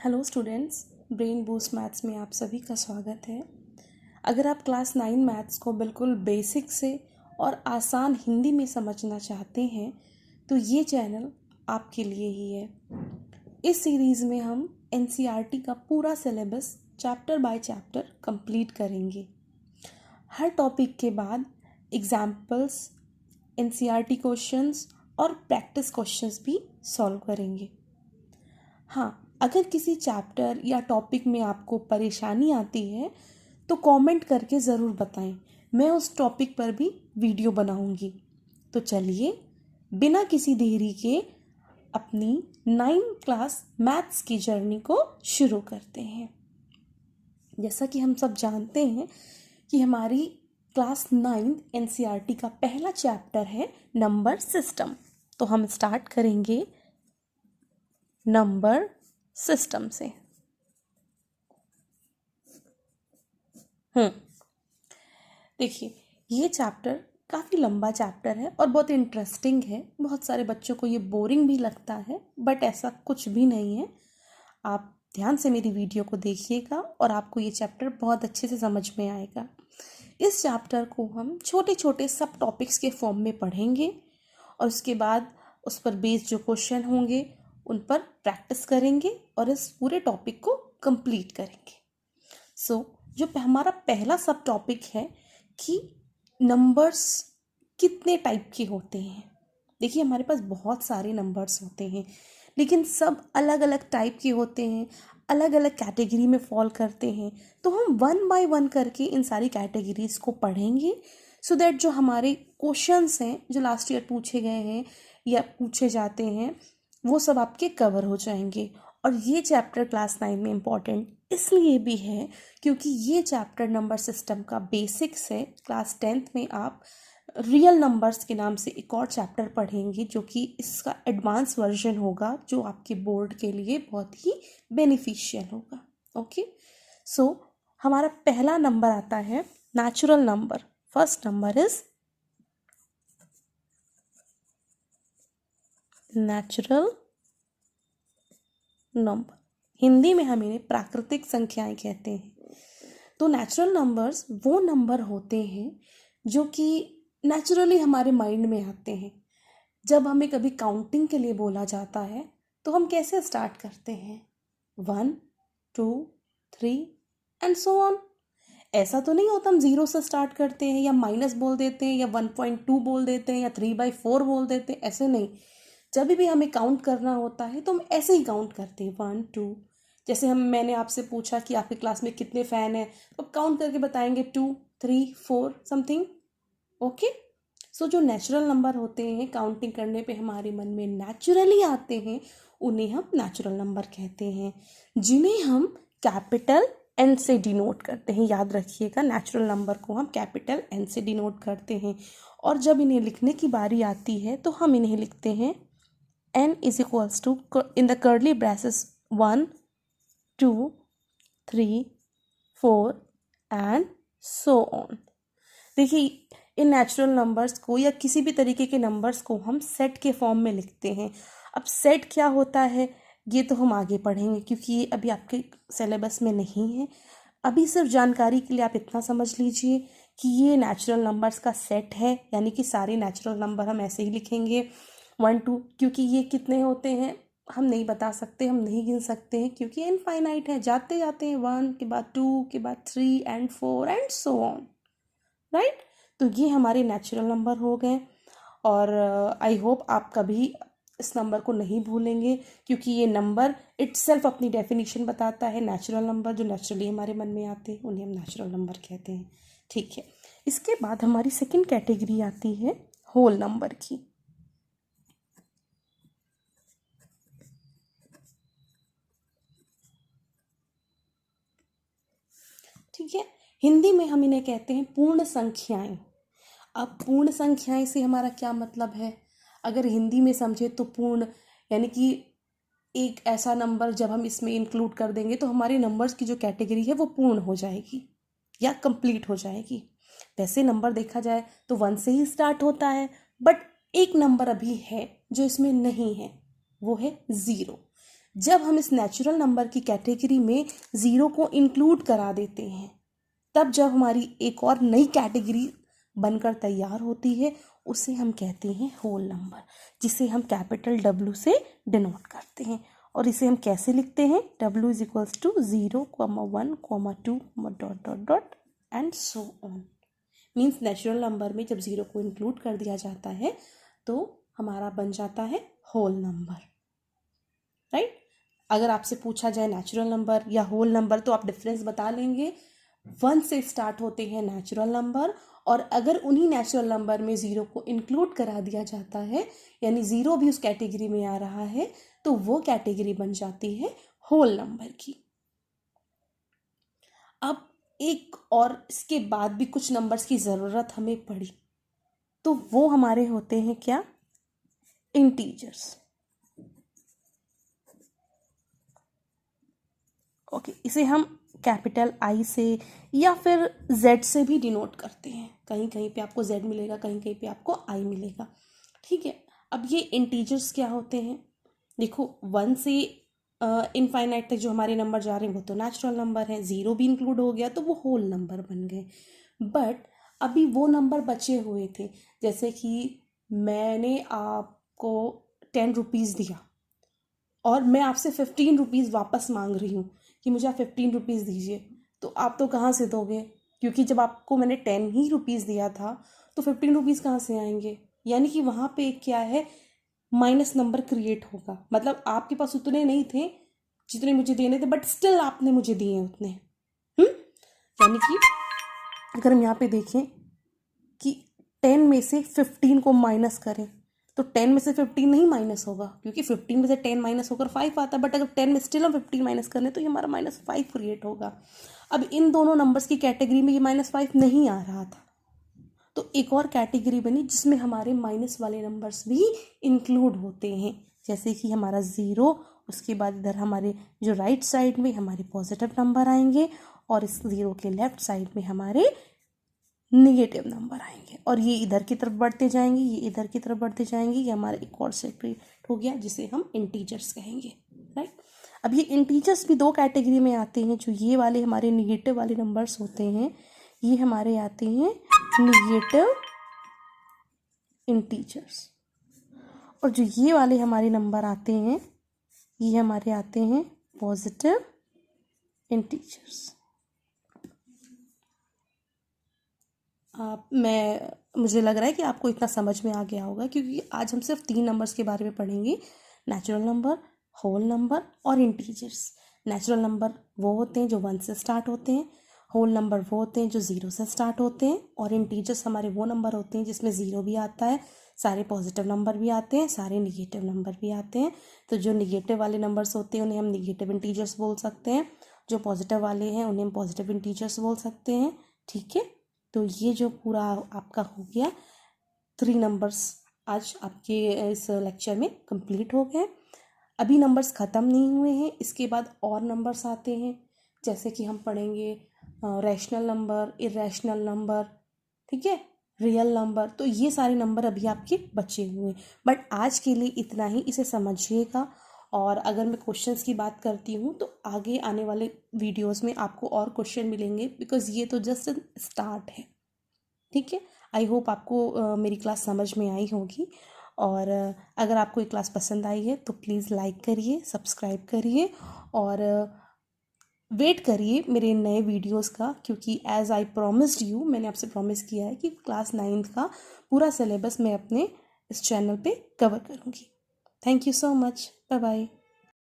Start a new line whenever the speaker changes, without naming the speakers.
Hello students, brain boost maths में आप सभी का स्वागत है। अगर आप क्लास 9 मैथ्स को बिल्कुल बेसिक से और आसान हिंदी में समझना चाहते हैं तो ये चैनल आपके लिए ही है। इस सीरीज़ में हम एनसीईआरटी का पूरा syllabus chapter by chapter complete करेंगे। हर टॉपिक के बाद एग्जाम्पल्स, एनसीईआरटी क्वेश्चंस और प्रैक्टिस क्वेश्चंस भी सॉल्व करेंगे। हाँ, अगर किसी चैप्टर या टॉपिक में आपको परेशानी आती है तो कमेंट करके ज़रूर बताएं। मैं उस टॉपिक पर भी वीडियो बनाऊंगी। तो चलिए बिना किसी देरी के अपनी 9th क्लास मैथ्स की जर्नी को शुरू करते हैं। जैसा कि हम सब जानते हैं कि हमारी क्लास 9 एनसीईआरटी का पहला चैप्टर है नंबर सिस्टम। तो हम स्टार्ट करेंगे नंबर सिस्टम से। देखिए, ये चैप्टर काफ़ी लंबा चैप्टर है और बहुत इंटरेस्टिंग है। बहुत सारे बच्चों को ये बोरिंग भी लगता है, बट ऐसा कुछ भी नहीं है। आप ध्यान से मेरी वीडियो को देखिएगा और आपको ये चैप्टर बहुत अच्छे से समझ में आएगा। इस चैप्टर को हम छोटे छोटे सब टॉपिक्स के फॉर्म में पढ़ेंगे और उसके बाद उस पर बेस्ड जो क्वेश्चन होंगे उन पर प्रैक्टिस करेंगे और इस पूरे टॉपिक को कंप्लीट करेंगे। जो हमारा पहला सब टॉपिक है कि नंबर्स कितने टाइप के होते हैं। देखिए, हमारे पास बहुत सारे नंबर्स होते हैं, लेकिन सब अलग अलग टाइप के होते हैं, अलग अलग कैटेगरी में फॉल करते हैं। तो हम वन बाय वन करके इन सारी कैटेगरीज को पढ़ेंगे सो दैट जो हमारे क्वेश्चंस हैं जो लास्ट ईयर पूछे गए हैं या पूछे जाते हैं वो सब आपके कवर हो जाएंगे। और ये चैप्टर क्लास 9 में इम्पॉर्टेंट इसलिए भी है क्योंकि ये चैप्टर नंबर सिस्टम का बेसिक्स है। क्लास 10th में आप रियल नंबर्स के नाम से एक और चैप्टर पढ़ेंगे जो कि इसका एडवांस वर्जन होगा, जो आपके बोर्ड के लिए बहुत ही बेनिफिशियल होगा। ओके, हमारा पहला नंबर आता है natural number. First number is natural number. Hindi में हम इन्हें प्राकृतिक संख्याएं कहते हैं। तो नेचुरल नंबर्स वो नंबर होते हैं जो कि नेचुरली हमारे माइंड में आते हैं। जब हमें कभी काउंटिंग के लिए बोला जाता है तो हम कैसे स्टार्ट करते हैं? 1, 2, 3 एंड सो ऑन। ऐसा तो नहीं होता हम 0 से स्टार्ट करते हैं या माइनस बोल देते हैं या 1.2 बोल देते हैं या 3/4 बोल देते हैं। ऐसे नहीं, जब भी हमें काउंट करना होता है तो हम ऐसे ही काउंट करते हैं 1, 2। जैसे मैंने आपसे पूछा कि आपके क्लास में कितने फ़ैन हैं, तो काउंट करके बताएंगे 2, 3, 4 समथिंग। ओके, जो नेचुरल नंबर होते हैं काउंटिंग करने पे हमारे मन में नेचुरली आते हैं उन्हें हम नेचुरल नंबर कहते हैं, जिन्हें हम कैपिटल एन से डिनोट करते हैं। याद रखिएगा, नेचुरल नंबर को हम कैपिटल एन से डिनोट करते हैं। और जब इन्हें लिखने की बारी आती है तो हम इन्हें लिखते हैं n is equals to in the curly braces 1, 2, 3, 4 and so on। देखिए, इन नेचुरल नंबर्स को या किसी भी तरीके के नंबर्स को हम सेट के फॉर्म में लिखते हैं। अब सेट क्या होता है ये तो हम आगे पढ़ेंगे क्योंकि ये अभी आपके सिलेबस में नहीं है। अभी सिर्फ जानकारी के लिए आप इतना समझ लीजिए कि ये नेचुरल नंबर्स का सेट है, यानी कि सारे नेचुरल नंबर हम ऐसे ही लिखेंगे 1, 2। क्योंकि ये कितने होते हैं हम नहीं बता सकते, हम नहीं गिन सकते हैं क्योंकि इनफाइनाइट है। जाते जाते हैं 1 के बाद 2 के बाद 3 and 4 and so on, right. तो ये हमारे नेचुरल नंबर हो गए और आई होप आप कभी इस नंबर को नहीं भूलेंगे क्योंकि ये नंबर इटसेल्फ अपनी डेफिनेशन बताता है। नेचुरल नंबर जो नेचुरली हमारे मन में आते हैं उन्हें हम नेचुरल नंबर कहते हैं। ठीक है, इसके बाद हमारी सेकंड कैटेगरी आती है होल नंबर की। ठीक है, हिंदी में हम इन्हें कहते हैं पूर्ण संख्याएं। अब पूर्ण संख्याएं से हमारा क्या मतलब है? अगर हिंदी में समझे तो पूर्ण यानी कि एक ऐसा नंबर जब हम इसमें इंक्लूड कर देंगे तो हमारे नंबर्स की जो कैटेगरी है वो पूर्ण हो जाएगी या कंप्लीट हो जाएगी। वैसे नंबर देखा जाए तो 1 से ही स्टार्ट होता है, बट एक नंबर अभी है जो इसमें नहीं है, वो है 0। जब हम इस नेचुरल नंबर की कैटेगरी में ज़ीरो को इंक्लूड करा देते हैं, तब जब हमारी एक और नई कैटेगरी बनकर तैयार होती है, उसे हम कहते हैं होल नंबर, जिसे हम कैपिटल W से डिनोट करते हैं। और इसे हम कैसे लिखते हैं? W is equals to 0, 1, 2, dot dot dot and so on. Means natural number में जब ज़ीरो को इंक्लूड कर दिया जाता है तो हमारा बन जाता है होल नंबर, राइट। अगर आपसे पूछा जाए नेचुरल नंबर या होल नंबर, तो आप डिफरेंस बता लेंगे। 1 से स्टार्ट होते हैं नेचुरल नंबर, और अगर उन्हीं नेचुरल नंबर में ज़ीरो को इंक्लूड करा दिया जाता है, यानी ज़ीरो भी उस कैटेगरी में आ रहा है, तो वो कैटेगरी बन जाती है होल नंबर की। अब एक और इसके बाद भी कुछ नंबर्स की ज़रूरत हमें पड़ी, तो वो हमारे होते हैं क्या? इंटीजर्स। ओके, इसे हम कैपिटल I से या फिर Z से भी डिनोट करते हैं। कहीं कहीं पे आपको Z मिलेगा, कहीं कहीं पे आपको I मिलेगा, ठीक है। अब ये इंटीजर्स क्या होते हैं? देखो, 1 से इनफाइनाइट तक जो हमारे नंबर जा रहे हैं वो तो नेचुरल नंबर हैं, ज़ीरो भी इंक्लूड हो गया तो वो होल नंबर बन गए। बट अभी वो नंबर बचे हुए थे, जैसे कि मैंने आपको 10 रुपीज़ दिया और मैं आपसे 15 रुपीज़ वापस मांग रही हूँ कि मुझे आप 15 रुपीज़ दीजिए, तो आप तो कहाँ से दोगे? क्योंकि जब आपको मैंने 10 ही रुपीज़ दिया था तो 15 रुपीज़ कहाँ से आएंगे? यानी कि वहाँ पे क्या है, माइनस नंबर क्रिएट होगा। मतलब आपके पास उतने नहीं थे जितने मुझे देने थे, बट स्टिल आपने मुझे दिए उतने। यानी कि अगर हम यहाँ पे देखें कि 10 में से 15 को माइनस करें, तो 10 में से 15 नहीं माइनस होगा, क्योंकि 15 में से 10 माइनस होकर 5 आता है। बट अगर 10 में स्टिल हम 15 माइनस करें तो ये हमारा -5 क्रिएट होगा। अब इन दोनों नंबर्स की कैटेगरी में ये -5 नहीं आ रहा था, तो एक और कैटेगरी बनी जिसमें हमारे माइनस वाले नंबर्स भी इंक्लूड होते हैं, जैसे कि हमारा 0, उसके बाद इधर हमारे जो राइट साइड में हमारे पॉजिटिव नंबर आएंगे, और इस 0 के लेफ्ट साइड में हमारे निगेटिव नंबर आएंगे, और ये इधर की तरफ बढ़ते जाएंगे, ये इधर की तरफ बढ़ते जाएंगे। ये हमारा एक और सेपरेट हो गया जिसे हम इंटीजर्स कहेंगे, राइट। अब ये इंटीजर्स भी दो कैटेगरी में आते हैं। जो ये वाले हमारे निगेटिव वाले नंबर्स होते हैं, ये हमारे आते हैं निगेटिव इंटीजर्स, और जो ये वाले हमारे नंबर आते हैं, ये हमारे आते हैं पॉजिटिव इंटीजर्स। मुझे लग रहा है कि आपको इतना समझ में आ गया होगा, क्योंकि आज हम सिर्फ 3 नंबर्स के बारे में पढ़ेंगे, नेचुरल नंबर, होल नंबर और इंटीजर्स। नेचुरल नंबर वो होते हैं जो 1 से स्टार्ट होते हैं, होल नंबर वो होते हैं जो 0 से स्टार्ट होते हैं, और इंटीजर्स हमारे वो नंबर होते हैं जिसमें 0 भी आता है, सारे पॉजिटिव नंबर भी आते हैं, सारे निगेटिव नंबर भी आते हैं। तो जो निगेटिव वाले नंबर्स होते हैं उन्हें हम निगेटिव इंटीजर्स बोल सकते हैं, जो पॉजिटिव वाले हैं उन्हें हम पॉजिटिव इंटीजर्स बोल सकते हैं, ठीक है। तो ये जो पूरा आपका हो गया 3 नंबर्स आज आपके इस लेक्चर में कंप्लीट हो गए। अभी नंबर्स ख़त्म नहीं हुए हैं, इसके बाद और नंबर्स आते हैं, जैसे कि हम पढ़ेंगे रैशनल नंबर, इरेशनल नंबर, ठीक है, रियल नंबर। तो ये सारे नंबर अभी आपके बचे हुए हैं, बट आज के लिए इतना ही, इसे समझिएगा। और अगर मैं क्वेश्चंस की बात करती हूँ तो आगे आने वाले वीडियोस में आपको और क्वेश्चन मिलेंगे, बिकॉज़ ये तो जस्ट स्टार्ट है, ठीक है। आई होप आपको मेरी क्लास समझ में आई होगी, और अगर आपको ये क्लास पसंद आई है तो प्लीज़ लाइक करिए, सब्सक्राइब करिए, और वेट करिए मेरे नए वीडियोस का, क्योंकि एज़ आई प्रॉमिस्ड यू, मैंने आपसे प्रॉमिस किया है कि क्लास 9th का पूरा सिलेबस मैं अपने इस चैनल पे कवर करूँगी। Thank you so much, bye bye.